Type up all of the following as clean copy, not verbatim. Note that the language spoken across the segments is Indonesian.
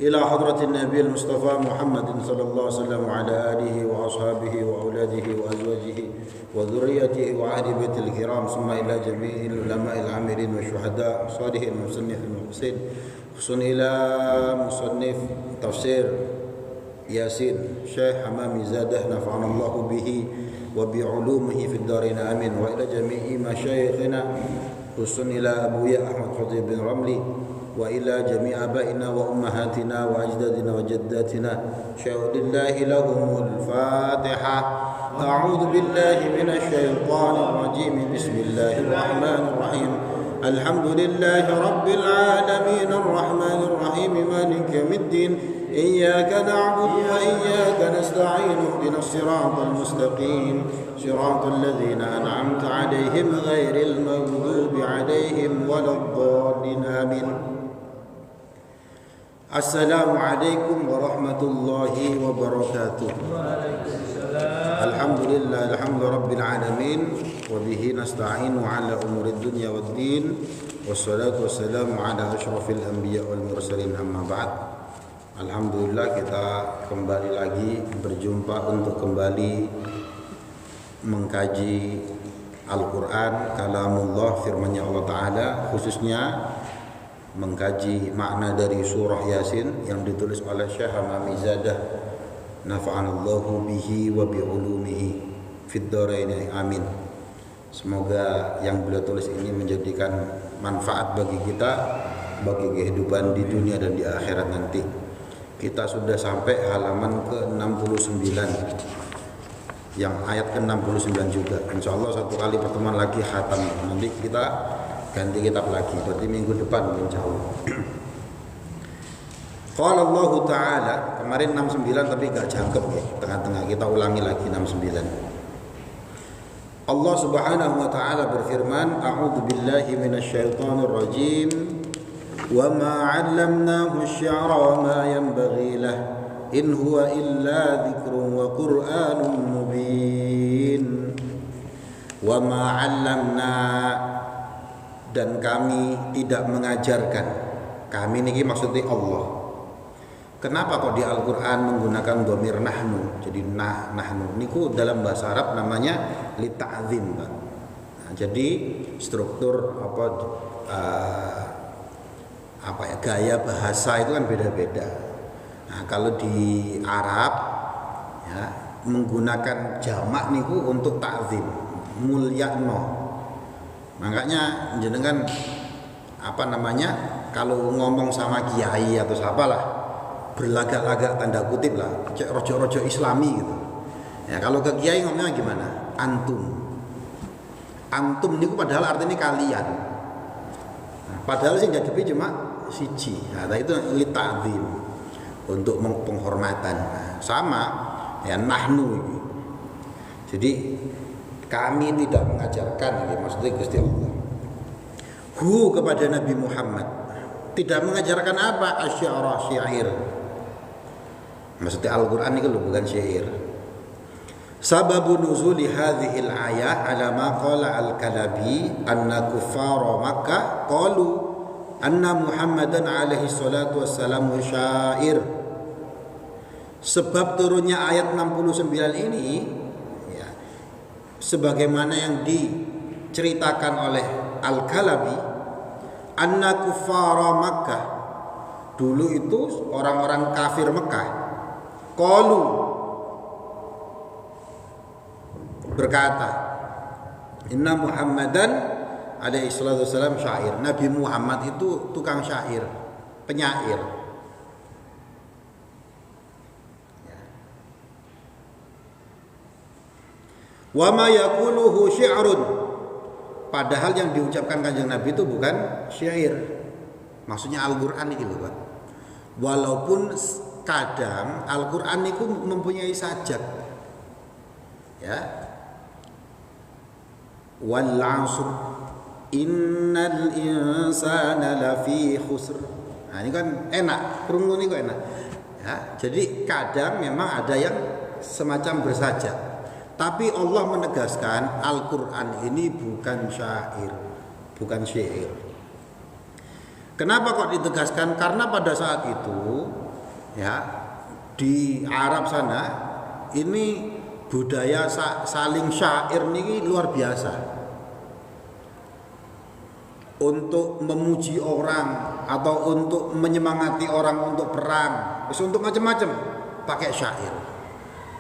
إلى حضرة النبي المصطفى محمد صلى الله عليه وسلم وعلى آله وأصحابه وأولاده وأزواجه وذريته وأهل بيت الكرام ثم إلى جميع العلماء العاملين والشهداء الصالحين المصنف المحسن خصوصا إلى مصنف تفسير ياسين شيخ حمامي زاده نفعنا الله به وبعلومه في الدارين آمين وإلى جميع مشايخنا خصوصا إلى أبويا أحمد خطيب بن رملي وإلى جميع آبائنا وأمهاتنا وأجدادنا وجداتنا شهد الله لهم الفاتحة أعوذ بالله من الشيطان الرجيم بسم الله الرحمن الرحيم الحمد لله رب العالمين الرحمن الرحيم مالك يوم الدين إياك نعبد وإياك نستعين اهدنا الصراط المستقيم صراط الذين أنعمت عليهم غير المغضوب عليهم ولا الضالين آمين. Assalamualaikum warahmatullahi wabarakatuh. Alhamdulillah alhamdulillahirabbil alamin wa bihi nasta'inu ala umurid dunya waddin wassalatu wassalamu ala asyrafil anbiya wal mursalin amma ba'd. Alhamdulillah kita kembali lagi berjumpa untuk kembali mengkaji Al-Qur'an kalamullah firman-Nya Allah taala, khususnya mengkaji makna dari surah Yasin yang ditulis oleh Syekh Hamami Zadah nafa'anallahu bihi wa bi'ulumihi fid dharain amin. Semoga yang beliau tulis ini menjadikan manfaat bagi kita, bagi kehidupan di dunia dan di akhirat nanti. Kita sudah sampai halaman ke-69 yang ayat ke-69 juga. Insyaallah satu kali pertemuan lagi khatam, nanti kita ganti kitab lagi, berarti minggu depan insyaallah. Qala Allah Ta'ala, kemarin 69 tapi gak jangkep ya, tengah-tengah kita ulangi lagi 69. Allah Subhanahu wa taala berfirman, A'udzu billahi minasyaitonir rajim. Wa ma 'allamnahu asy-syi'ra wa ma yanbaghi lah. In huwa illa dzikrun wa Qur'anun mubin. Wa ma 'allamna, dan kami tidak mengajarkan. Kami niki maksudnya Allah. Kenapa kok di Al-Qur'an menggunakan dhamir nahnu? Jadi nahnu niku dalam bahasa Arab namanya li ta'zim, Pak. Nah, jadi struktur gaya bahasa itu kan beda-beda. Nah, kalau di Arab ya menggunakan jamak niku untuk ta'zim, mulyakno. Makanya jenengan kalau ngomong sama kiai atau siapalah berlagak-lagak tanda kutip lah, cek rojo-rojo islami gitu. Ya kalau ke kiai ngomongnya gimana? Antum. Antum niku padahal artinya kalian. Nah, Padahal sing ngadepi cuma siji. Nah, itu li ta'zim, untuk penghormatan. Nah, sama ya nahnu ini. Jadi kami tidak mengajarkan, ya, maksudnya Gusti Allah. Kepada Nabi Muhammad tidak mengajarkan apa? Asy'ara, syair. Maksudnya Al-Qur'an itu bukan syair. Sababu nuzuli hadhil ayah ala ma qala al-Kalabi anna kuffara Makkah qalu anna Muhammadan alaihi salatu wassalam syair. Sebab turunnya ayat 69 ini ya, sebagaimana yang diceritakan oleh Al-Kalabi, anna kuffara Makkah, dulu itu orang-orang kafir Mekah, qalu, berkata, inna Muhammadan alaihi salatu wassalam syair. Nabi Muhammad itu tukang syair, penyair. Wa ma yaquluhu syi'run. Padahal yang diucapkan Kanjeng Nabi itu bukan syair. Maksudnya Al-Qur'an iki lho, Pak. Walaupun kadang Al-Qur'an itu mempunyai sajak. Ya. Wal 'asr innal insana lafi khusr. Nah, ini kan enak, krungu ini kok enak. Ya, jadi kadang memang ada yang semacam bersajak. Tapi Allah menegaskan Al-Qur'an ini bukan syair, bukan syair. Kenapa kok ditegaskan? Karena pada saat itu ya di Arab sana ini budaya saling syair ini luar biasa. Untuk memuji orang atau untuk menyemangati orang untuk perang, untuk macam-macam pakai syair.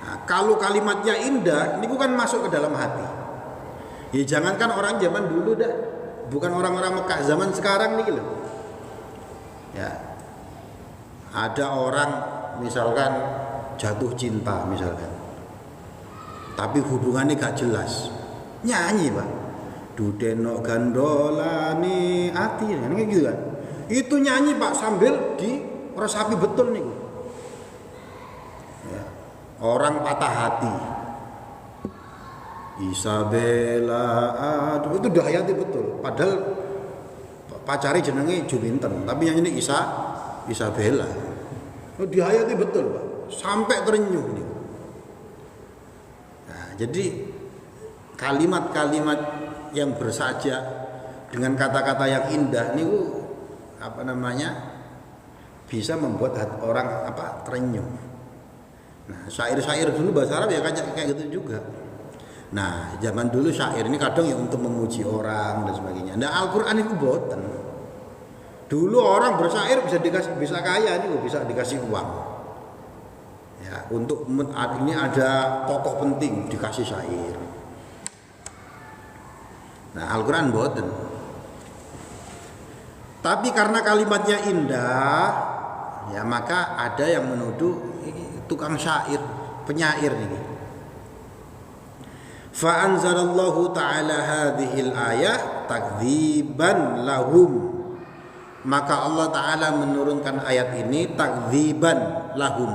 Nah, kalau kalimatnya indah, ini bukan masuk ke dalam hati. Ya jangankan orang zaman dulu dah, bukan orang-orang Mekah zaman sekarang nih loh. Ya, ada orang misalkan jatuh cinta misalkan, tapi hubungannya gak jelas, nyanyi Pak, dudeno gandolani ati, kan gitu kan? Itu nyanyi Pak sambil diresapi betul nih. Orang patah hati, Isabella, aduh itu dahayati betul. Padahal pacari jenenge Juminten, tapi yang ini Isabella. Oh, dihayati betul, Pak. Sampai terenyuh nih. Nah, jadi kalimat-kalimat yang bersajak dengan kata-kata yang indah nih, apa namanya, bisa membuat hati orang terenyuh. Nah, syair-syair dulu bahasa Arab ya kayak gitu juga. Nah, zaman dulu syair ini kadang ya untuk memuji orang dan sebagainya. Nah, Al-Qur'an itu boten. Dulu orang bersyair bisa kaya nih, bisa dikasih uang. Ya, untuk ini ada tokoh penting dikasih syair. Nah, Al-Qur'an boten. Tapi karena kalimatnya indah, ya maka ada yang menuduh tukang syair, penyair ini. Fa anzalallahu ta'ala hadhil ayah takdziban lahum. Maka Allah Ta'ala menurunkan ayat ini takdziban lahum,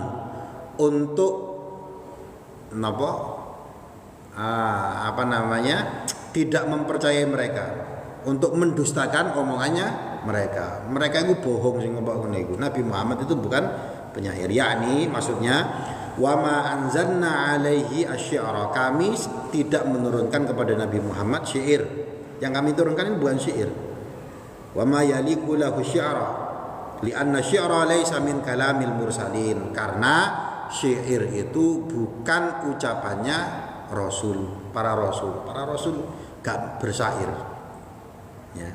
untuk tidak mempercayai mereka, untuk mendustakan omongannya mereka. Mereka itu bohong sing ngomong ngene iku. Nabi Muhammad itu bukan penyair, yakni maksudnya wa ma anzalna alaihi asy-syi'ra, kami tidak menurunkan kepada Nabi Muhammad syair. Yang kami turunkan ini bukan syair. Wa ma yaliqu lahu syi'ra li'anna syi'ra laisa min kalamil mursalin, karena syair itu bukan ucapannya rasul, para rasul. Para rasul gak bersyair. Ya.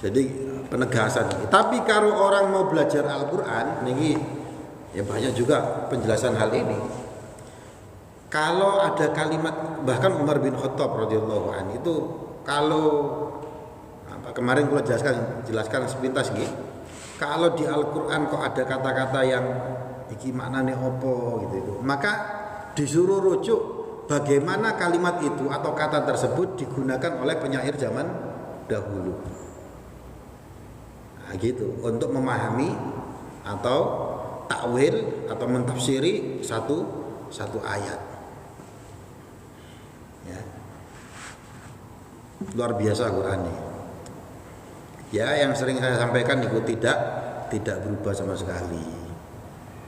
Jadi penegasan ini. Tapi kalau orang mau belajar Al-Qur'an ini ya banyak juga penjelasan hal ini. Kalau ada kalimat, bahkan Umar bin Khattab radhiyallahu anhu itu kalau kemarin kalau jelaskan sepintas gitu. Kalau di Al-Qur'an kok ada kata-kata yang iki maknane opo gitu, maka disuruh rujuk bagaimana kalimat itu atau kata tersebut digunakan oleh penyair zaman dahulu. Nah, gitu, untuk memahami atau takwil atau mentafsiri satu ayat. Ya. Luar biasa Quran ini. Ya, yang sering saya sampaikan itu tidak berubah sama sekali.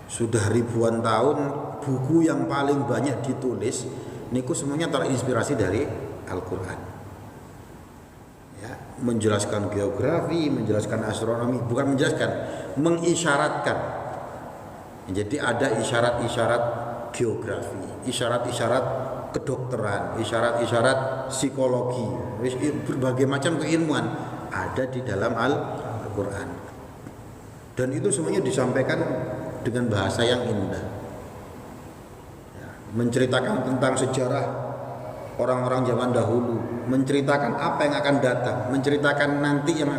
Sudah ribuan tahun buku yang paling banyak ditulis niku semuanya terinspirasi dari Al-Qur'an. Ya, menjelaskan geografi, menjelaskan astronomi, bukan menjelaskan, mengisyaratkan. Jadi ada isyarat-isyarat geografi, isyarat-isyarat kedokteran, isyarat-isyarat psikologi, berbagai macam keilmuan ada di dalam Al-Qur'an. Dan itu semuanya disampaikan dengan bahasa yang indah. Ya, menceritakan tentang sejarah orang-orang zaman dahulu, menceritakan apa yang akan datang, menceritakan nanti yang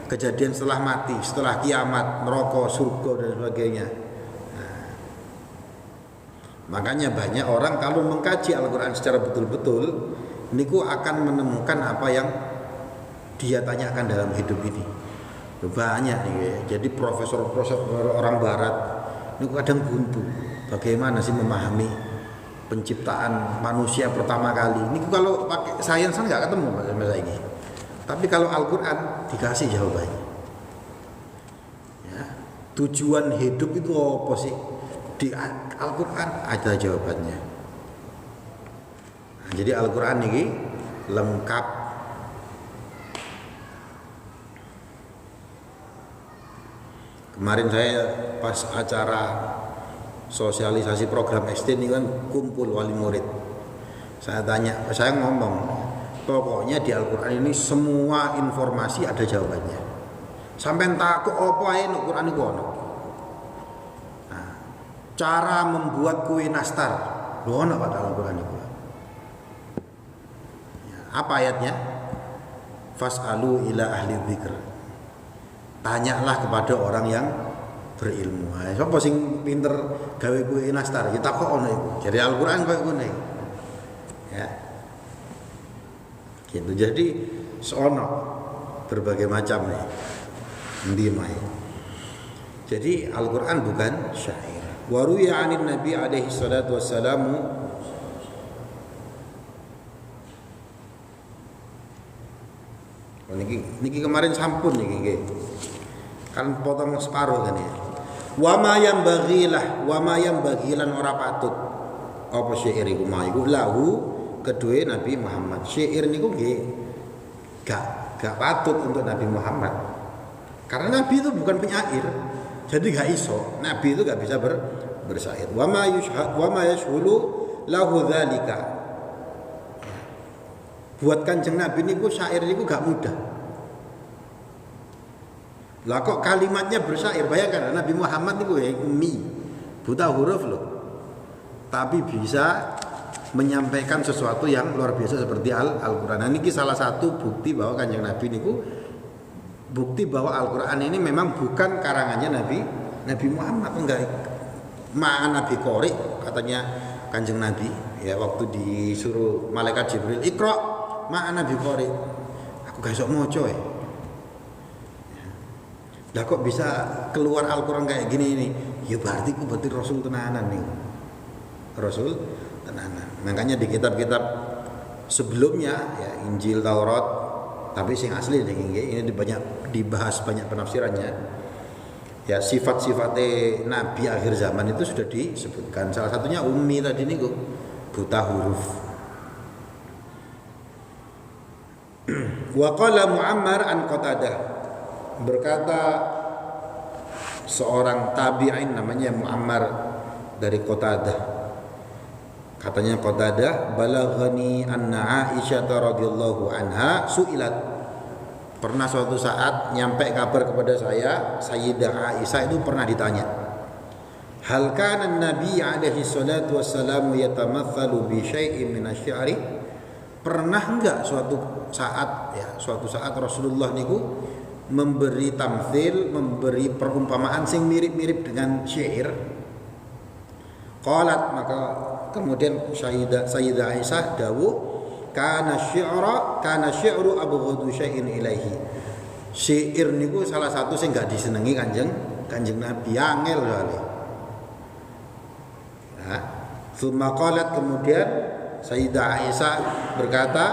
kejadian setelah mati, setelah kiamat, neraka, surga dan sebagainya. Nah, makanya banyak orang kalau mengkaji Al-Qur'an secara betul-betul niku akan menemukan apa yang dia tanyakan dalam hidup ini. Banyak nih, jadi profesor-profesor orang barat ini kadang buntu. Bagaimana sih memahami penciptaan manusia pertama kali? Ini kalau pakai sains kan nggak ketemu masalah ini. Tapi kalau Al-Qur'an dikasih jawabannya. Ya, tujuan hidup itu apa sih? Di Al-Qur'an ada jawabannya. Nah, jadi Al-Qur'an ini lengkap. Kemarin saya pas acara sosialisasi program SD ini kan kumpul wali murid. Saya ngomong, pokoknya di Al-Qur'an ini semua informasi ada jawabannya. Sampai takut apa ae nek Qur'an iku ono. Nah, cara membuat kue nastar, lho ono pada Al-Qur'an iku. Ya, apa ayatnya? Fas'alu ila ahli dzikr. Tanyalah kepada orang yang berilmu. Sapa sing pinter gawe kue nastar? Kita kok ono iku. Jadi Al-Qur'an koyo ngene. Ya. Gitu. Jadi sono berbagai macam nih. Endi mae. Jadi Al-Qur'an bukan syair. Wa ruya 'anil Nabi alaihi salatu wassalamu niki kemarin sampun niki kan potong separuh kan ya. Wa ma yang bagilan ora patut apa syair iku mah iku lahu kedue Nabi Muhammad. Syair niku nggih gak patut untuk Nabi Muhammad. Karena Nabi itu bukan penyair. Jadi gak iso. Nabi itu gak bisa bersyair. Wa ma yashhulu lahu dzalika. Buat Kanjeng Nabi niku syair niku gak mudah. Lah kok kalimatnya bersyair, bayangkan Nabi Muhammad niku ummi, buta huruf loh. Tapi bisa menyampaikan sesuatu yang luar biasa seperti Al-Qur'an. Nah, ini salah satu bukti bahwa Kanjeng Nabi niku bukti bahwa Al-Qur'an ini memang bukan karangannya Nabi Muhammad, enggak. Ma'an Nabi Qori katanya Kanjeng Nabi ya waktu disuruh malaikat Jibril Iqra ma'an Nabi Qori. Aku gak iso maca ya. Lah kok bisa keluar Al-Qur'an kayak gini ini? Ya berarti Rasul tenanan nih. Rasul tenanan. Makanya di kitab-kitab sebelumnya ya Injil, Taurat, tapi sing asli ini banyak dibahas banyak penafsirannya. Ya sifat-sifatnya Nabi akhir zaman itu sudah disebutkan. Salah satunya ummi tadi niku, buta huruf. Wa qala Muammar an Qatadah. Berkata seorang tabi'in namanya Muammar dari Qatadah. Katanya Qatadah, balaghani anna Aisyah radhiyallahu anha su'ilat. Pernah suatu saat nyampe kabar kepada saya, Sayyidah Aisyah itu pernah ditanya, hal kana Nabi alaihi salatu wassalamu yatamatsalu bi syai'in min asy-syi'ri? Pernah enggak suatu saat Rasulullah niku memberi tamtsil, memberi perumpamaan sing mirip-mirip dengan syair? Qalat, maka kemudian Sayyidah Aisyah dawuh, kana syi'ru abghadu syai'in ilaihi. Syair niku salah satu sing gak disenengi Kanjeng Nabi, angel kali. Nah, thumma qalat, kemudian Sayyidah Aisyah berkata,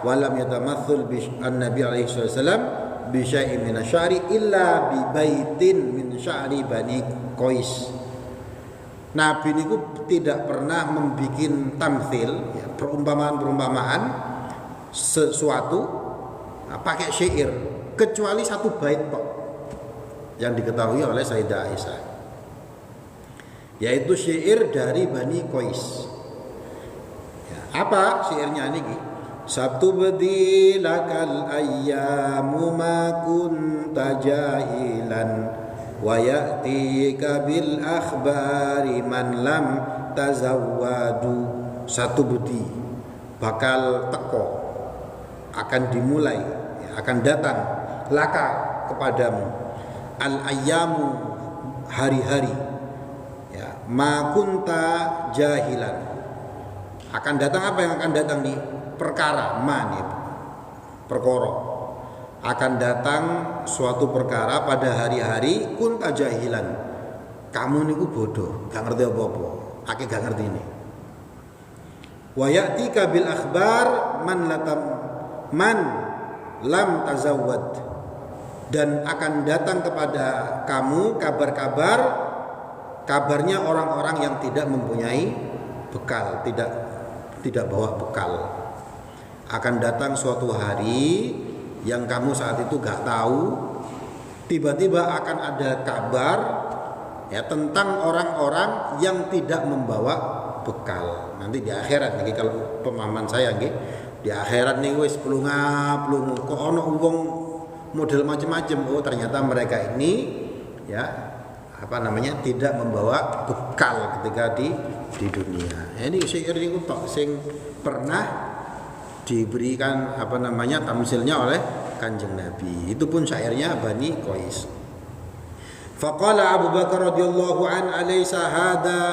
walam yatamatsul bi an-nabi alaihi wasallam bi syai'in min asy-sya'ri illa bi baitin min sya'ri bani Qais. Nabi niku tidak pernah membikin tamtsil, ya, perumpamaan sesuatu pakai syair kecuali satu bait tok yang diketahui oleh Sayyidah Aisyah, yaitu syair dari Bani Qais. Ya, apa syairnya niki? Sabtu bedilakal ayyamu ma kunta jahilan wa ya'tika bil akhbari man lam tazawwadu. Satu budi bakal teko, akan dimulai, ya, akan datang laka kepadamu al ayyamu, hari-hari, ya, ma kunta jahilan. Akan datang apa yang akan datang nih? Perkara, ma nih, perkara. Akan datang suatu perkara pada hari-hari kunta jahilan. Kamu niku bodoh, gak ngerti apa-apa. Akeh gak ngerti ini. Wa ya'tika bil akhbar man lam tazawwad. Dan akan datang kepada kamu kabarnya orang-orang yang tidak mempunyai bekal, tidak bawa bekal. Akan datang suatu hari yang kamu saat itu gak tahu, tiba-tiba akan ada kabar, ya, tentang orang-orang yang tidak membawa bekal. Nanti di akhirat nih, kalau pemahaman saya nih, di akhirat nih wis plunga-plungu kok ono wong model macam-macam. Oh, ternyata mereka ini, ya, apa namanya, tidak membawa bekal ketika di dunia. Ini syair ini tok sing pernah diberikan apa namanya tamsilnya oleh Kanjeng Nabi. Itu pun syairnya Bani Qais. Faqala Abu Bakar radhiyallahu an alaysa hada.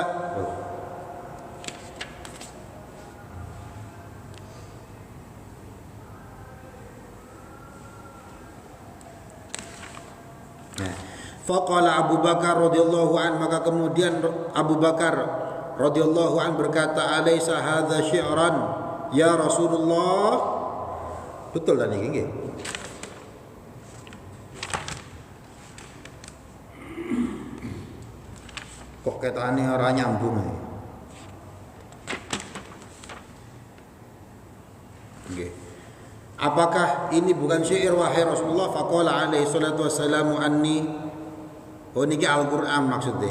Faqala Abu Bakar radhiyallahu an, maka kemudian Abu Bakar radhiyallahu an berkata, alaysa hadza syi'ran ya Rasulullah. Betul tak niki nggih? Kok ketane ora nyambung iki? Nggih. Apakah ini bukan syair wahai Rasulullah? Faqala alaihi salatu wassalamu anni. Oh niki Al-Qur'an maksudnya.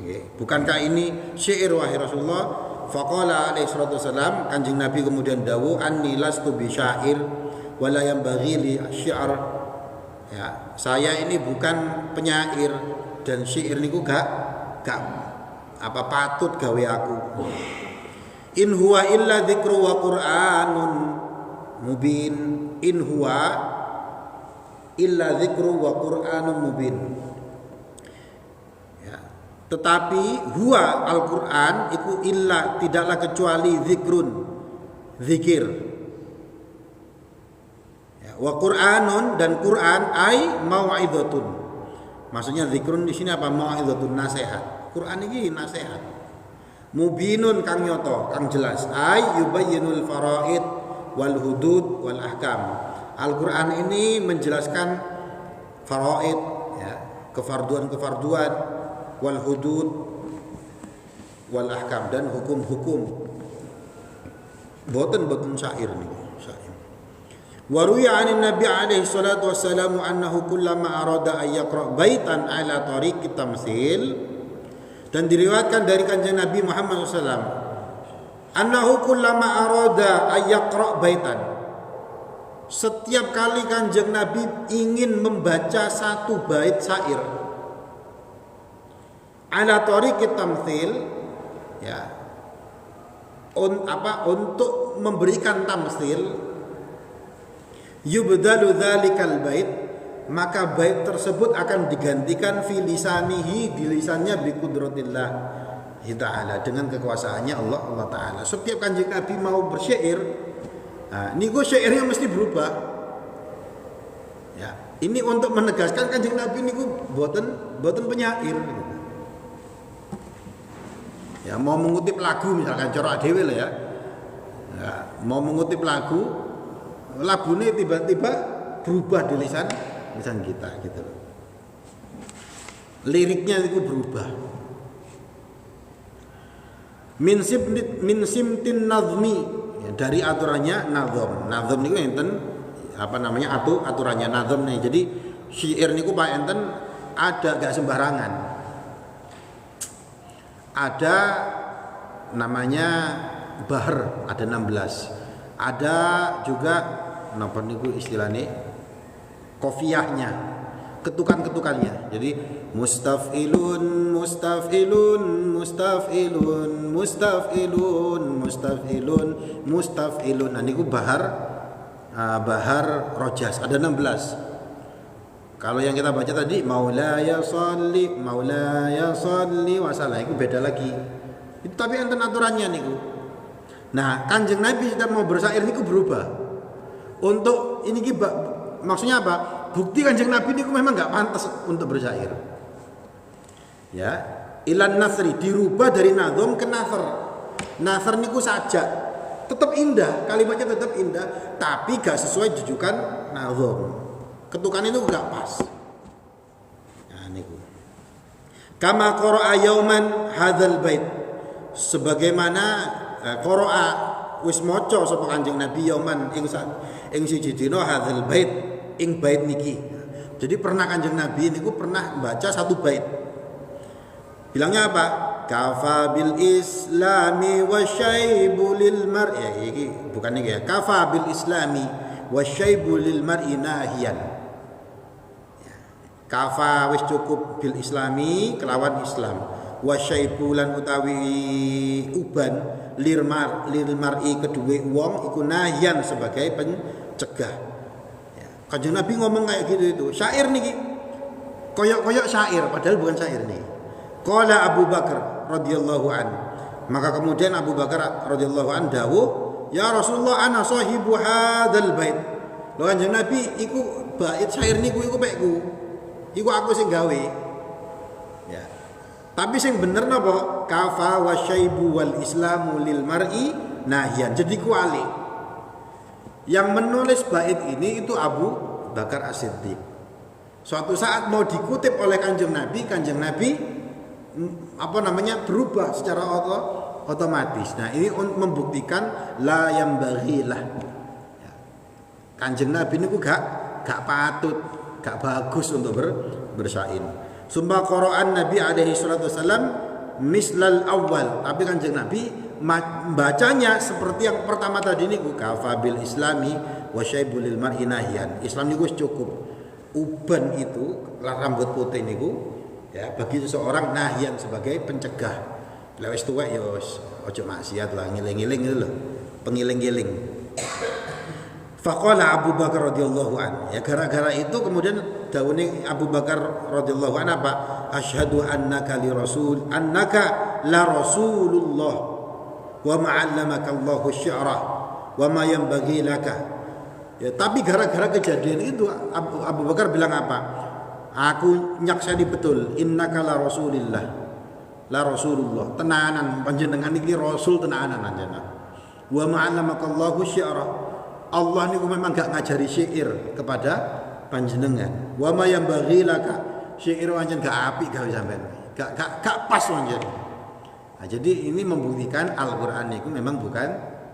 Nggih. Bukankah ini syair wahai Rasulullah? Faqala alaihi salatu wasalam, Kanjeng Nabi kemudian dawuh, anni lastu bi syair wala yanbaghi li syi'r. Ya, saya ini bukan penyair dan syair niku gak apa patut gawe aku. In huwa illa dzikru wa qur'anun mubin. In huwa illa dzikru wa qur'anun mubin. Tetapi huwa Al-Quran itu illa, tidaklah kecuali zikrun, zikir, ya, wa Qur'anun, dan Quran ay mau'idhatun. Maksudnya zikrun di sini apa? Mau'idhatun, nasihat. Quran ini nasihat. Mubinun, kang nyoto, kang jelas. Ay yubayyinul faraid wal hudud wal ahkam. Al-Quran ini menjelaskan faraid, ya, kefarduan wal hudud wal ahkam, dan hukum-hukum. Boten syair nih, syair. Wa ruya 'an Nabi alaihi salatu wassalamu annahu kullama arada ay yaqra baitan ala tariqit tamtsil, dan diriwayatkan dari Kanjeng Nabi Muhammad SAW annahu kullama arada ay yaqra baitan, setiap kali Kanjeng Nabi ingin membaca satu bait syair ala tariqit tamtsil, ya, untuk memberikan tamtsil, yubdalu dzalikal bait, maka bait tersebut akan digantikan fi lisanihi, di lisannya, bi qudratillah ta'ala, dengan kekuasaannya Allah Ta'ala. Setiap Kanjeng Nabi mau bersyair, nah, niku syairnya mesti berubah, ya, Ini untuk menegaskan Kanjeng Nabi niku boten penyair. Ya, mau mengutip lagu misalkan corak dhewe lah ya. Ya, mau mengutip lagune tiba-tiba berubah di lisan kita gitu loh. Liriknya itu berubah. Min simtin nazmi, ya, dari aturannya nazam. Nazam niku enten aturannya nazam nih. Jadi syair niku Pak enten ada gak sembarangan. Ada namanya bahr, ada 16. Ada juga napa niku istilahnya qafiyahnya, ketukan-ketukannya. Jadi mustafilun mustafilun mustafilun mustafilun mustafilun mustafilun. Nah niku bahar rojas ada 16. Kalau yang kita baca tadi maulaya sholli wa sallam itu beda lagi. Itu tapi enten aturannya niku. Nah, Kanjeng Nabi sedang mau bersyair niku berubah. Untuk ini maksudnya apa? Bukti Kanjeng Nabi niku memang enggak pantas untuk bersyair. Ya, ilan nasri dirubah dari nazam ke nasr. Nasr niku saja tetap indah, kalimatnya tetap indah, tapi gak sesuai jujukan nazam. Ketukan itu enggak pas. Nah, niku. Kama qara'a yauman hadzal bait. Sebagaimana qara'a wis maca sapa Kanjeng Nabi yauman ing siji dina hadzal bait ing bait niki. Jadi pernah Kanjeng Nabi niku pernah baca satu bait. Bilangnya apa? Kafa bil islami wasyaibu lil mar'i. Ya, iki bukan niki ya. Kafa bil islami wasyaibu lil mar'i nahiyan. Kafa wis cukup bil islami kelawan Islam. Wasyaibu lan utawi uban lil mar'i kedue wong iku nahiyan sebagai pencegah. Ya. Kanjeng Nabi ngomong kayak gitu itu. Syair niki. Koyok-koyok syair padahal bukan syair nih. Qala Abu Bakar radhiyallahu an. Maka kemudian Abu Bakar radhiyallahu an dawuh, "Ya Rasulullah ana sahibu hadzal bait." Lho Kanjeng Nabi iku bait syair niku iku pekku. Iku aku sing gawe. Ya. Tapi sing bener napa? Kafa wasyaibu wal islamu lil mar'i nahyan. Jadi kuali. Yang menulis bait ini itu Abu Bakar As-Siddiq. Suatu saat mau dikutip oleh Kanjeng Nabi berubah secara otomatis. Nah, ini membuktikan la yang baghilah. Ya. Kanjeng Nabi niku gak patut, gak bagus untuk bersyair. Sumpah Quran Nabi alaihi salatu wasallam mislal awal. Tapi Kanjeng Nabi bacanya seperti yang pertama tadi niku kafa bil islami wa syaibul lil mar'i nahyan. Islam niku cukup. Uban itu rambut putih niku ya bagi seseorang nahyan sebagai pencegah. Lah wis tuwek ya ojo maksiat lah, ngiling-ngiling itu lho. Pengiling-giling. Faqala Abu Bakar radhiyallahu an. Ya gara-gara itu kemudian dawuhe Abu Bakar radhiyallahu an apa? Asyhadu annaka la rasulullah wa ma'allamaka Allahu syi'ra wa ma yanbaghi laka. Ya tapi gara-gara kejadian itu Abu Bakar bilang apa? Aku nyakseni betul innaka la rasulillah. La rasulullah. Tenanan panjenengan iki rasul tenanan panjenengan. Wa ma'allamaka Allahu syi'ra. Allah niku memang gak ngajari syair kepada panjenengan. Wa ma yanbaghi laka. Syair pancen gak apik gawe sampean. Gak pas pancen. Nah, jadi ini membuktikan Al-Qur'an niku memang bukan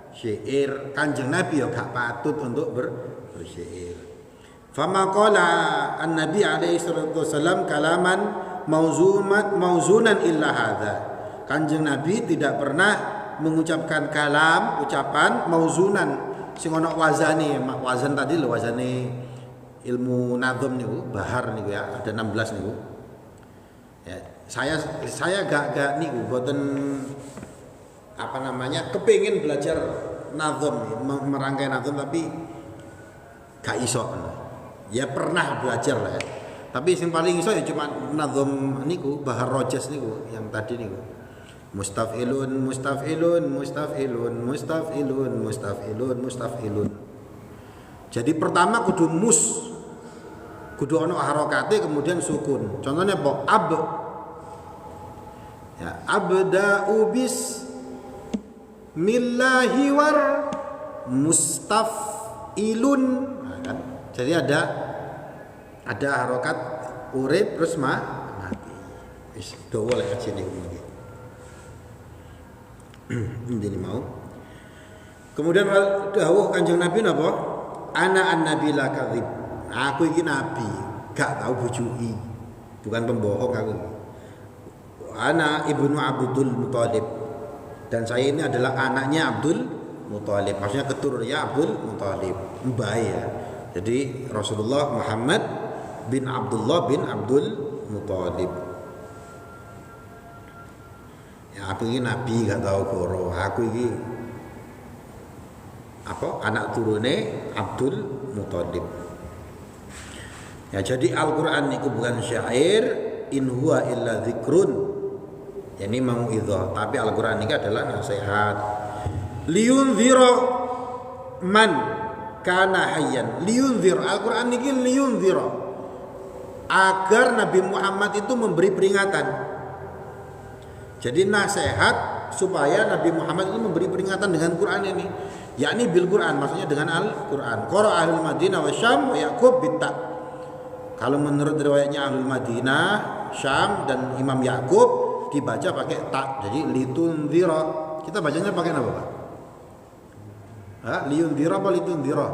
syair. Kanjeng Nabi ya gak patut untuk bersyair. Fama qala an-nabi alaihi salatu wasallam kalaman mauzunan illa hadza. Kanjeng Nabi tidak pernah mengucapkan ucapan mauzunan sing ana wazane. Wazan tadi lho wazane ilmu nazam niku, bahar niku ya, ada 16 niku. Ya, saya gak niku boten kepengin belajar nazam, merangkai nazam tapi gak iso. Ya pernah belajar lah ya. Tapi yang paling iso ya cuma nazam niku, bahar rojas niku yang tadi niku. Mustafilun mustafilun mustafilun mustafilun mustafilun mustafilun. Jadi pertama kudu kudu ana harokate kemudian sukun. Contohnya apa? Ya, abda'u bismillahi war mustafilun. Nah, kan? Jadi ada harokat urip terus mati. Wis dawa lek kaji niku iki. Ini mau. Kemudian dawuh Kanjeng Nabi napa? Ana an-nabi la kadzib. Aku iki nabi, gak tau bujui. Bukan pembohong aku. Ana ibnu Abdul Muthalib. Dan saya ini adalah anaknya Abdul Muthalib. Maksudnya keturunannya Abdul Muthalib. Mbah ya. Jadi Rasulullah Muhammad bin Abdullah bin Abdul Muthalib. Ya aku ini nabi gak tahu goro. Aku ini anak turune Abdul Muthalib. Ya jadi Al-Qur'an itu bukan syair, in huwa illa dzikrun. Ini mau'izah, tapi Al-Qur'an ini adalah nasihat. Liyunzira man kana hayyan. Liyunzir, Al-Qur'an ini liyunzira. Agar Nabi Muhammad itu memberi peringatan. Jadi nasihat supaya Nabi Muhammad itu memberi peringatan dengan Quran ini. Yakni bil Quran, maksudnya dengan Al-Quran. Qara ahlul Madinah wa Syam wa Yaqub bitta. Kalau menurut riwayatnya ahlul Madinah, Syam dan Imam Yaqub dibaca pakai ta. Jadi litunzira. Kita bacanya pakai apa, Pak? Hah? Liunzira apa litunzira?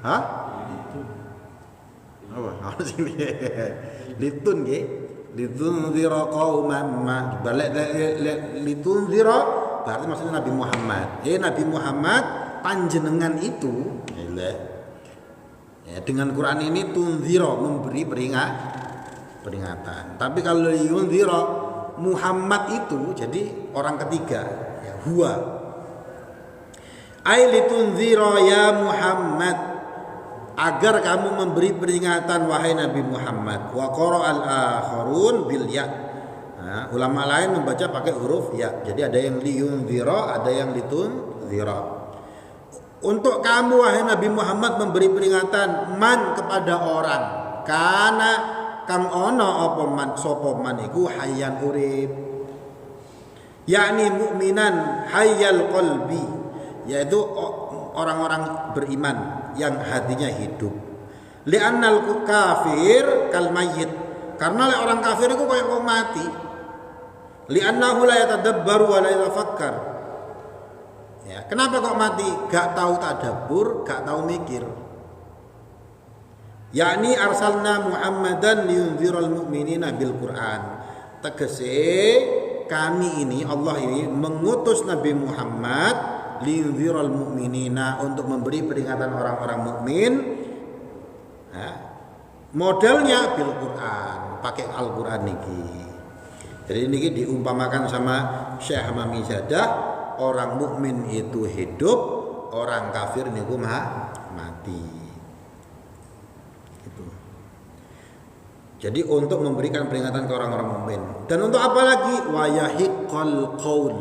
Hah? Apa? Apa sini? Litun nggih. Litunzira qauman ma. Balik litunzira berarti maksudnya Nabi Muhammad. Nabi Muhammad panjenengan itu ya, dengan Quran ini tunzira memberi peringatan. Tapi kalau yunzira Muhammad itu jadi orang ketiga ya, huwa. Ai litunzira ya Muhammad, agar kamu memberi peringatan wahai Nabi Muhammad. Wa qara'al akharun bil ya. Nah, ulama lain membaca pakai huruf ya. Jadi ada yang liyunzira, ada yang litunzira. Untuk kamu wahai Nabi Muhammad memberi peringatan man kepada orang karena kang ono apa man sapa man iku hayyan urip. Yakni mukminan hayyal qalbi, yaitu orang-orang beriman yang hatinya hidup. Li'annal kafir kal mayyit, karena orang kafir itu kayak orang mati. Li'annahu la yatadabbaru wa la yatafakkar. Ya, kenapa kok mati? Gak tahu tadabbur, gak tahu mikir. Yakni arsalna Muhammadan liyunziral mu'minina bil Qur'an. Tegese kami ini, Allah ini mengutus Nabi Muhammad liyunziral mu'minina untuk memberi peringatan orang-orang mukmin. Ya, modelnya bil Qur'an, pakai Al-Qur'an niki. Jadi niki diumpamakan sama Syekh Hamami Zadah, orang mukmin itu hidup, orang kafir niku mati. Gitu. Jadi untuk memberikan peringatan ke orang-orang mukmin. Dan untuk apa lagi? Wayahiqqal qaul.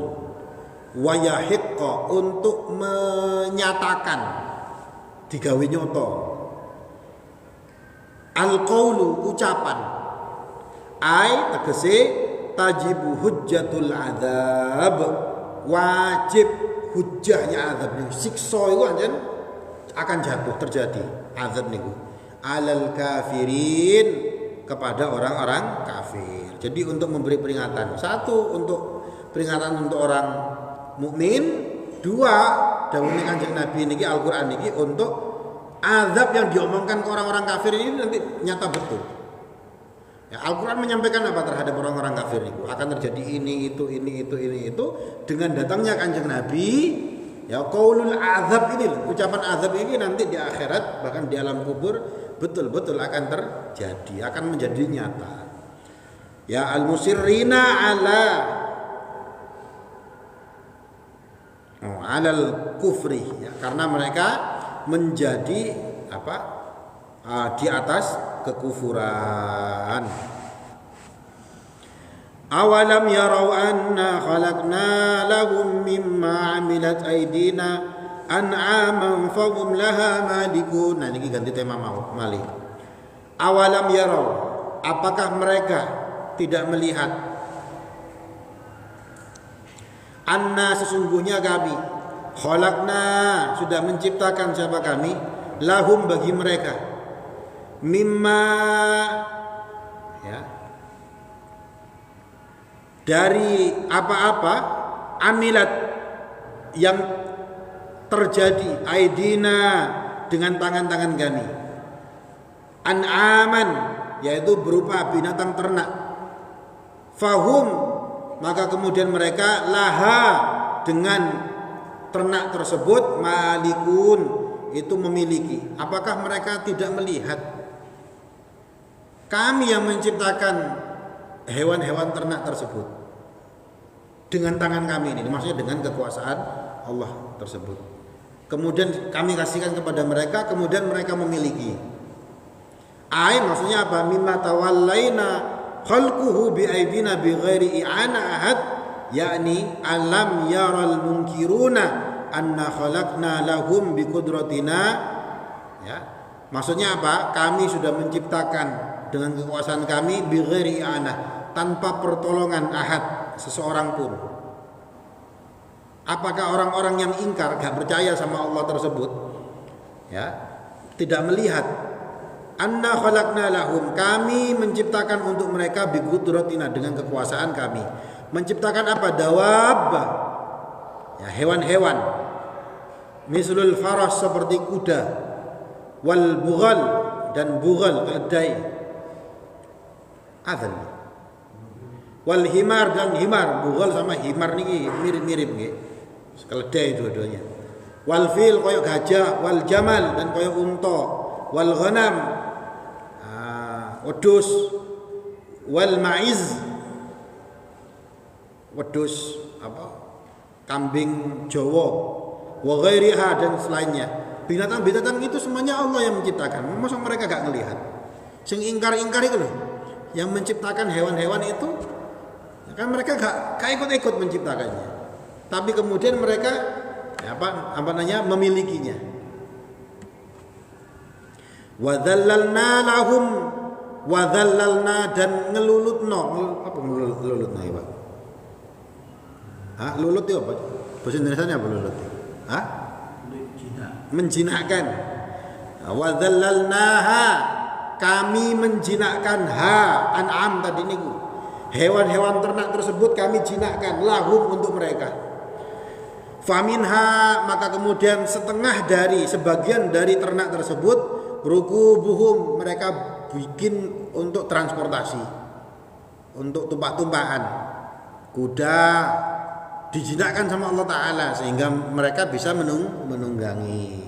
Wayahiqqa, untuk menyatakan, digawe nyoto. Al-qaulu, ucapan. Ai tegese tajibu hujjatul adzab. Wajib hujahnya azab niku, siksa itu akan jatuh, terjadi azab niku alal kafirin, kepada orang-orang kafir. Jadi untuk memberi peringatan, satu untuk peringatan untuk orang mukmin, dua dawuhnya Kanjeng Nabi niki Al-Qur'an niki untuk azab yang diomongkan ke orang-orang kafir ini nanti nyata betul. Ya, Al-Quran menyampaikan apa terhadap orang-orang kafir itu? Akan terjadi ini itu dengan datangnya Kanjeng Nabi. Ya, qaulul azab ini, ucapan azab ini nanti di akhirat bahkan di alam kubur betul-betul akan terjadi, akan menjadi nyata. Ya, al-musirrina alal kufri, ya, karena mereka menjadi di atas kekufuran. Awalam yarau anna khalaqna lahum mimma amilat aydina an'aman fahum laha malikun. Nah, ini ganti tema malih. Awalam yarau, apakah mereka tidak melihat? Anna, sesungguhnya kami, khalaqna, sudah menciptakan siapa kami, lahum, bagi mereka, mimma, ya, dari apa-apa, amilat, yang terjadi, aidina, dengan tangan-tangan kami, an'aman, yaitu berupa binatang ternak, fahum, maka kemudian mereka laha, dengan ternak tersebut, malikun, itu memiliki. Apakah mereka tidak melihat kami yang menciptakan hewan-hewan ternak tersebut dengan tangan kami ini, maksudnya dengan kekuasaan Allah tersebut. Kemudian kami kasihkan kepada mereka, kemudian mereka memiliki. Maksudnya apa? Mimma tawallaina khalquhu biaidina bighairi i'ana ahad, yakni alam yaral munkiruna anna khalaqna lahum biqudratina, ya. Maksudnya apa? Kami sudah menciptakan dengan kekuasaan kami bighairi i'ana, tanpa pertolongan ahad, seseorang pun. Apakah orang-orang yang ingkar, gak percaya sama Allah tersebut, ya, tidak melihat anna khalaqna lahum, kami menciptakan untuk mereka biqudratina, dengan kekuasaan kami. Menciptakan apa? Dawab, ya, hewan-hewan, mislul faras, seperti kuda, wal bughal, dan bughal, keledai, adhan, wal himar, dan himar. Bughal sama himar niki mirip-mirip nggih, keledai dua-duanya. Wal fil, koyok gajah, wal jamal, dan koyok unta, wal ghanam, wedhus, wal ma'iz, wedhus apa? Kambing Jawa, wa ghairiha, dan selainnya. Binatang-binatang itu semuanya Allah yang menciptakan. Masa mereka gak ngelihat? Sing ingkar-ingkar itu loh, yang menciptakan hewan-hewan itu, kan mereka gak ikut-ikut menciptakannya. Tapi kemudian mereka memilikinya. Wa dzallalna lahum, wa dzallalna, dan ngelulutno. Apa ngelulutno ya, Pak? Lulut itu apa? Bahasa Indonesianya apa lulut? Menjinakkan. Wa dzallalnaha, kami menjinakkan, an'am tadi niku. Hewan-hewan ternak tersebut kami jinakkan, lahum, untuk mereka. Faminha, maka kemudian sebagian dari ternak tersebut, rukubuhum, mereka bikin untuk transportasi, untuk tumpah-tumpahan. Kuda dijinakkan sama Allah Ta'ala sehingga mereka bisa menunggangi,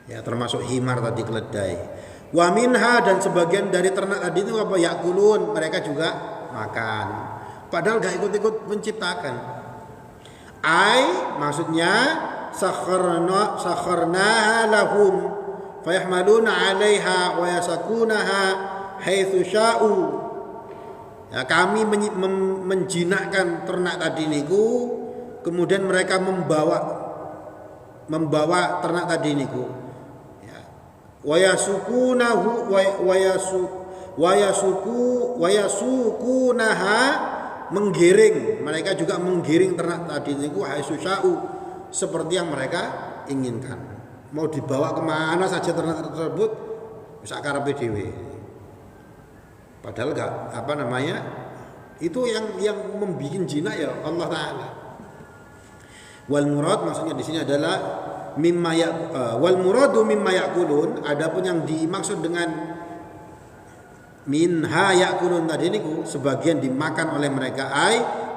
ya, termasuk himar tadi, keledai. Wa minha, dan sebagian dari ternak tadi itu apa? Yakulun, mereka juga makan, padahal gak ikut-ikut menciptakan. Maksudnya sakharna lahum fayahmaluna 'alaiha wa yasakunaha haitsu sya'u. Ya, kami menjinakkan ternak tadi niku, kemudian mereka membawa ternak tadi niku, ya, wa yasukunahu wa yasukunaha, menggiring, mereka juga menggiring ternak tadi niku haitsu sya'u, seperti yang mereka inginkan. Mau dibawa kemana saja ternak tersebut bisa karepe dhewe. Padahal itu yang membikin jinak ya Allah Ta'ala. Wal murad, maksudnya di sini adalah wal muradu mimma yakulun. Adapun yang dimaksud dengan minha yakulun tadi niku, sebagian dimakan oleh mereka,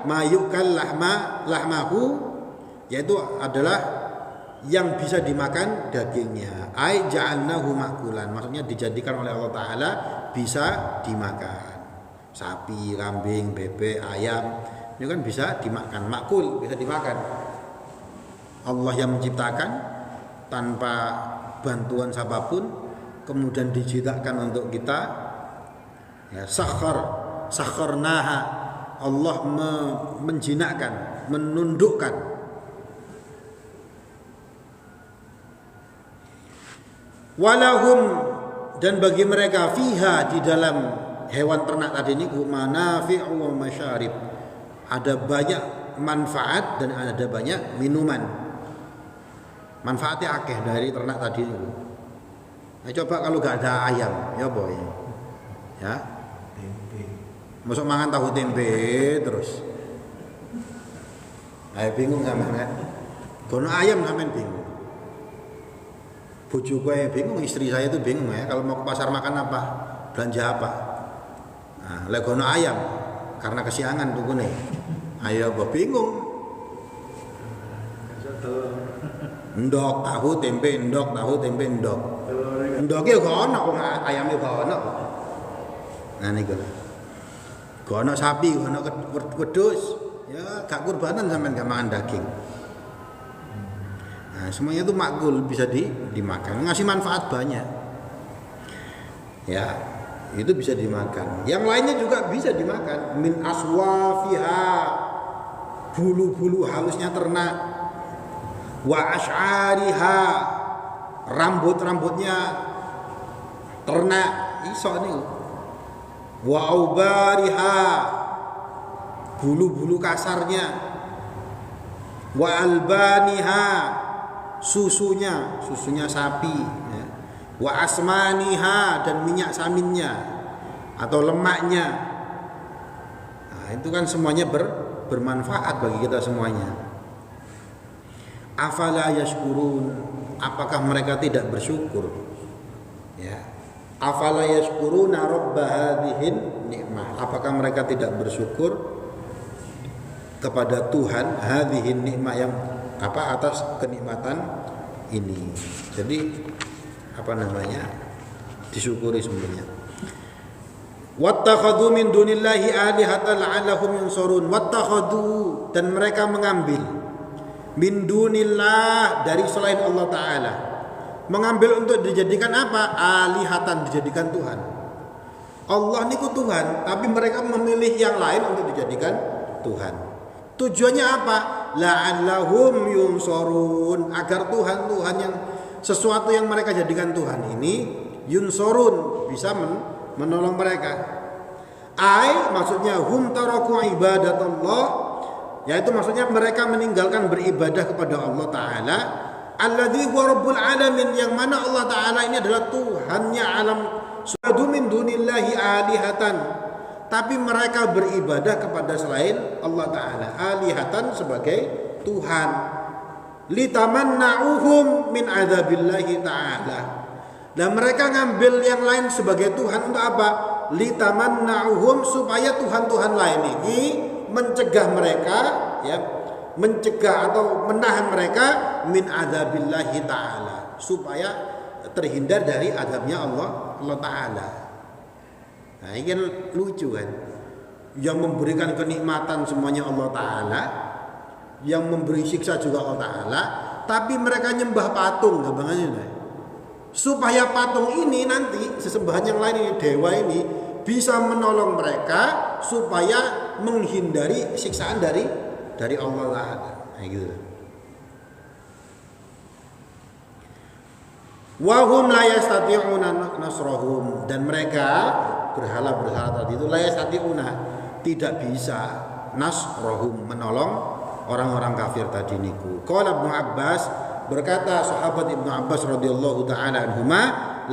mayukal lahmahu, yaitu adalah yang bisa dimakan dagingnya. Ja'alnahu ma'kulan, maksudnya dijadikan oleh Allah Ta'ala bisa dimakan. Sapi, kambing, bebek, ayam, ini kan bisa dimakan, makul, bisa dimakan. Allah yang menciptakan tanpa bantuan siapapun, kemudian diciptakan untuk kita, ya, sakharnaha, Allah menjinakkan, menundukkan. Walahum dan bagi mereka fiha di dalam hewan ternak tadi niku manafi'u wa masyarib. Ada banyak manfaat dan ada banyak minuman. Manfaatnya akeh dari ternak tadi niku. Nah, coba kalau gak ada ayam, ya boy. Ya. Masuk mangan tahu tempe terus. Ayo bingung sampean kan? Gono ayam sampean bingung. Bojo gue bingung, istri saya itu bingung ya kalau mau ke pasar makan apa, belanja apa. Nah, lek gono ayam karena kesiangan tukune. Ayo gue bingung. Ndok tahu tempe ndok, tahu tempe ndok. Ndoknya gak ono kok ayamnya gak ono. Nah niku. Gak ono sapi, gak ono wedhus. Ya gak kurbanan sampean gak makan daging. Nah, semuanya itu makul bisa dimakan, ngasih manfaat banyak. Ya, itu bisa dimakan. Yang lainnya juga bisa dimakan. Min aswafiha, bulu-bulu halusnya ternak. Wa ash'ariha, rambut-rambutnya ternak iso nih. Wa aubariha, bulu-bulu kasarnya. Wa albaniha, susunya sapi ya. Wa asmaniha, dan minyak saminnya atau lemaknya. Nah, itu kan semuanya bermanfaat bagi kita semuanya. Afala yashkurun, apakah mereka tidak bersyukur? Ya. Afala yashkuruna rabb hadhihin nikmah, apakah mereka tidak bersyukur kepada Tuhan hadhihin nikmah yang atas kenikmatan ini. Jadi disyukuri semuanya. Wattakhadhu min dunillahi alihatan la'allahum yunsurun. Wattakhadhu, dan mereka mengambil min dunillah, dari selain Allah Ta'ala. Mengambil untuk dijadikan apa? Alihatan, dijadikan Tuhan. Allah niku Tuhan, tapi mereka memilih yang lain untuk dijadikan Tuhan. Tujuannya apa? La'allahum yunsurun, agar Tuhan yang sesuatu yang mereka jadikan Tuhan ini yunsurun, bisa menolong mereka. Maksudnya hum taraku ibadatullah, yaitu maksudnya mereka meninggalkan beribadah kepada Allah Ta'ala. Alladzi huwa rabbul alamin, yang mana Allah Ta'ala ini adalah Tuhannya alam. Suadu min dunillahi alihatan, tapi mereka beribadah kepada selain Allah Ta'ala, alihatan sebagai Tuhan. Litamanna'uhum min adzabillahi ta'ala, dan mereka ngambil yang lain sebagai Tuhan untuk apa? Litamanna'uhum, supaya Tuhan-Tuhan lain ini mencegah mereka, ya, mencegah atau menahan mereka min adzabillahi ta'ala, supaya terhindar dari azabnya Allah Ta'ala. Nah, ini kan lucu kan, yang memberikan kenikmatan semuanya Allah Ta'ala, yang memberi siksa juga Allah Ta'ala, tapi mereka nyembah patung, gampangannya, supaya patung ini nanti, sesembahan yang lain ini, dewa ini bisa menolong mereka supaya menghindari siksaan dari Allah Ta'ala. Nah, gitu. Wahum la yastati'una nasrahum, dan mereka berhala tadi itu la yastati'una, tidak bisa nasrahum, menolong orang-orang kafir tadi niku. Qala Ibnu Abbas, berkata sahabat Ibnu Abbas radhiyallahu taala anhuma,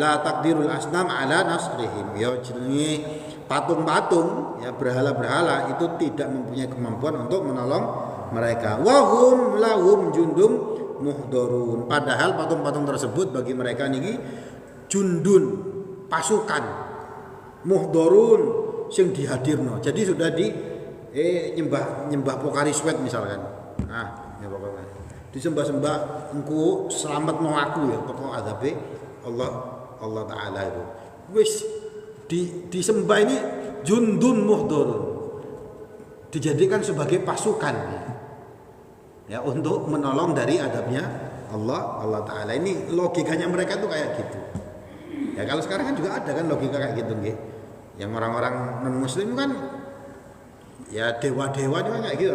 la taqdirul asnam ala nasrihim, ya jenenge patung-patung, ya berhala-berhala itu tidak mempunyai kemampuan untuk menolong mereka. Wahum lahum jundum muhdharun, padahal patung-patung tersebut bagi mereka niki jundun, pasukan, muhdharun sing dihadirno. Jadi sudah nyembah Pokari Sweat misalkan. Nah, ya pokoknya disembah-sembah engko selametno aku ya, pokok azabe Allah Ta'ala itu. Wis disembah ini jundun muhdharun, dijadikan sebagai pasukan ya untuk menolong dari adabnya Allah Ta'ala. Ini logikanya mereka tuh kayak gitu. Ya kalau sekarang kan juga ada kan logika kayak gitu nggih. Yang orang-orang non muslim kan ya dewa-dewa juga kayak gitu,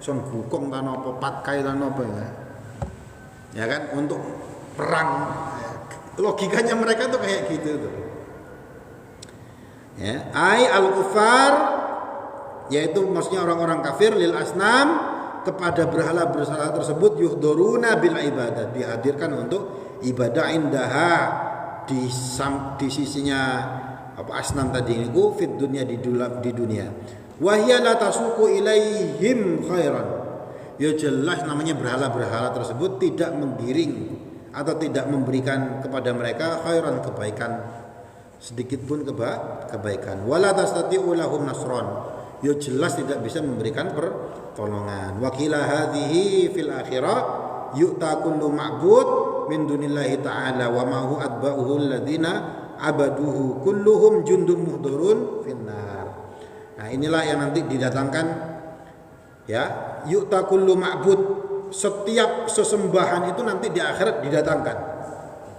Sun Gukong tan apa Patkai tan apa ya. Ya kan untuk perang Logikanya mereka tuh kayak gitu tuh. Ya, ai al-kufar, yaitu maksudnya orang-orang kafir, lil asnam, kepada berhala-berhala tersebut, yuhduruna bil ibadat, dihadirkan untuk ibadah, indaha, di sisinya apa asnam tadi niku, fit dunia, di dunia. Wa hiya la tasuqu ilaihim khairan, ya jelas namanya berhala-berhala tersebut tidak menggiring atau tidak memberikan kepada mereka khairan, kebaikan, sedikit pun kebaikan. Wala tastati'u lahum nasron, ya jelas tidak bisa memberikan pertolongan. Wa qila hadhihi fil akhirah yu'ta kullu ma'bud min dunillahi ta'ala wa ma hu atba'uhu alladziina abaduhu kulluhum jundum muhdurun finnar. Nah, inilah yang nanti didatangkan, ya, yu'ta kullu ma'bud, setiap sesembahan itu nanti di akhirat didatangkan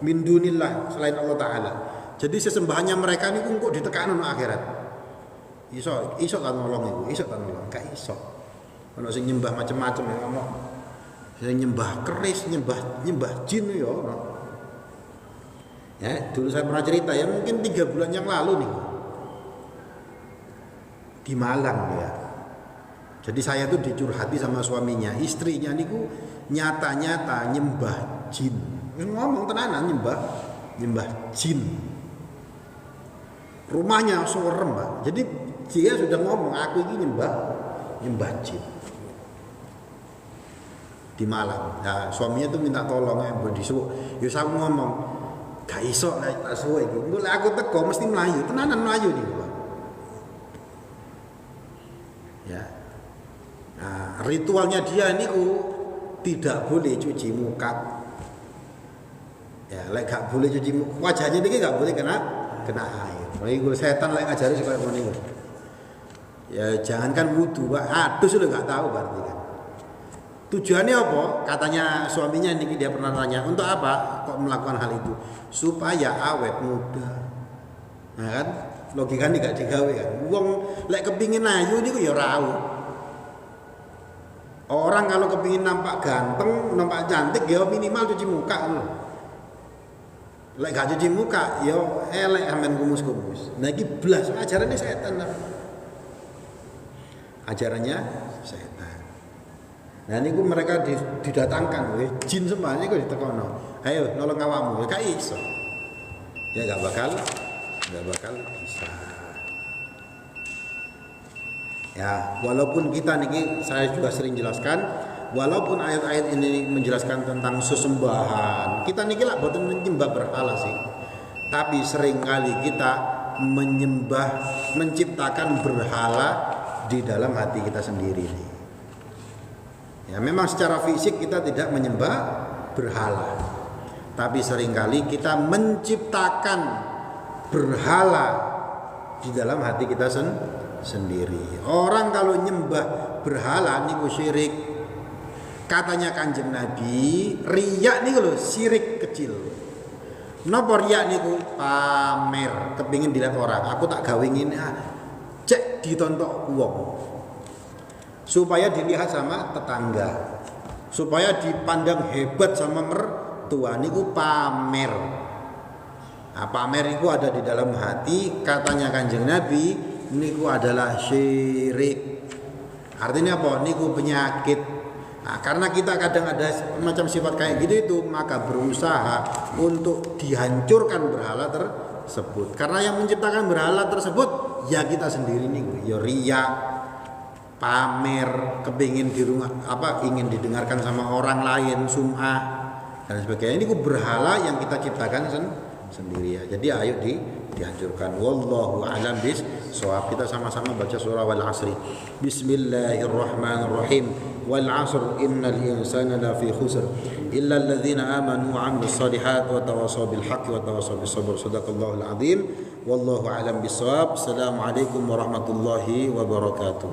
min dunillah, selain Allah Ta'ala. Jadi sesembahannya mereka ini kok ditekan nang akhirat. Iso kan nolong iku, iso kan nolong, gak iso. Ono sing nyembah macam-macam ya, ono sing nyembah keris, nyembah jin ya ono. Ya, dulu saya pernah cerita ya, mungkin 3 bulan yang lalu nih di Malang ya. Jadi saya tuh dicurhati sama suaminya, istrinya niku nyata-nyata nyembah jin. Ngomong tenanan nyembah jin. Rumahnya sorem, Pak. Jadi dia sudah ngomong, aku ini nyembah jin. Di Malang. Nah, suaminya tuh minta tolong ya, disuruh. Ya saya ngomong, gak iso nek tak suwe iki. Engko lek aku teko mesti mlayu, tenanan mlayu niku, Pak. Ya. Nah, ritualnya dia niku tidak boleh cuci muka. Ya, lek gak boleh cuci muka, wajahnya niki gak boleh kena air. Iku setan lek ngajari supaya ngono niku. Ya jangankan wudu, Pak, adus lho gak tahu berarti kan. Tujuannya apa? Katanya suaminya niki, dia pernah tanya, untuk apa kok melakukan hal itu? Supaya awet muda. Nah kan, logikanya gak digawe kan. Wong lek kepingin ayu niku ya ora. Orang kalau kepingin nampak ganteng, nampak cantik, ya minimal cuci muka loh. Lek gak cuci muka, ya elek amen kumus-kumus. Nah iki blas ajarannya setan. Ajarannya setan. Nah niku mereka didatangkan, jin semuanya kok ditekono. Ayo nolong awakmu, ya gak iso. Ya gak bakal bisa. Ya, walaupun kita niki saya juga sering jelaskan, walaupun ayat-ayat ini menjelaskan tentang sesembahan, kita niki lah boten menyembah berhala sih. Tapi seringkali kita menciptakan berhala di dalam hati kita sendiri nih. Ya, memang secara fisik kita tidak menyembah berhala. Tapi seringkali kita menciptakan berhala di dalam hati kita sendiri. Orang kalau nyembah berhala niku syirik. Katanya Kanjeng Nabi, riya niku lho syirik kecil. Napa riya niku? Pamer, kepingin dilihat orang. Aku tak gawe ngene, cek ditonton wong. Supaya dilihat sama tetangga. Supaya dipandang hebat sama mertua, niku pamer. Nah, pamer itu ada di dalam hati, katanya Kanjeng Nabi, niku adalah syirik. Artinya apa? Niku penyakit. Nah, karena kita kadang ada macam sifat kayak gitu itu, maka berusaha untuk dihancurkan berhala tersebut. Karena yang menciptakan berhala tersebut ya kita sendiri niku, ya riya, pamer, kepingin ingin didengarkan sama orang lain, sum'ah dan sebagainya. Ini berhala yang kita ciptakan sendiri ya. Jadi ayo dihancurkan. Wallahu a'lam bissawab. Kita sama-sama baca surah Wal 'Asri. Bismillahirrahmanirrahim. Wal 'asr innal insana lafi khusr illa alladhina amanu wa 'amilus shalihat wa tawassaw bil haqqi wa tawassaw bis sabr. Shadaqallahul 'azim. Wallahu a'lam bissawab. Assalamualaikum warahmatullahi wabarakatuh.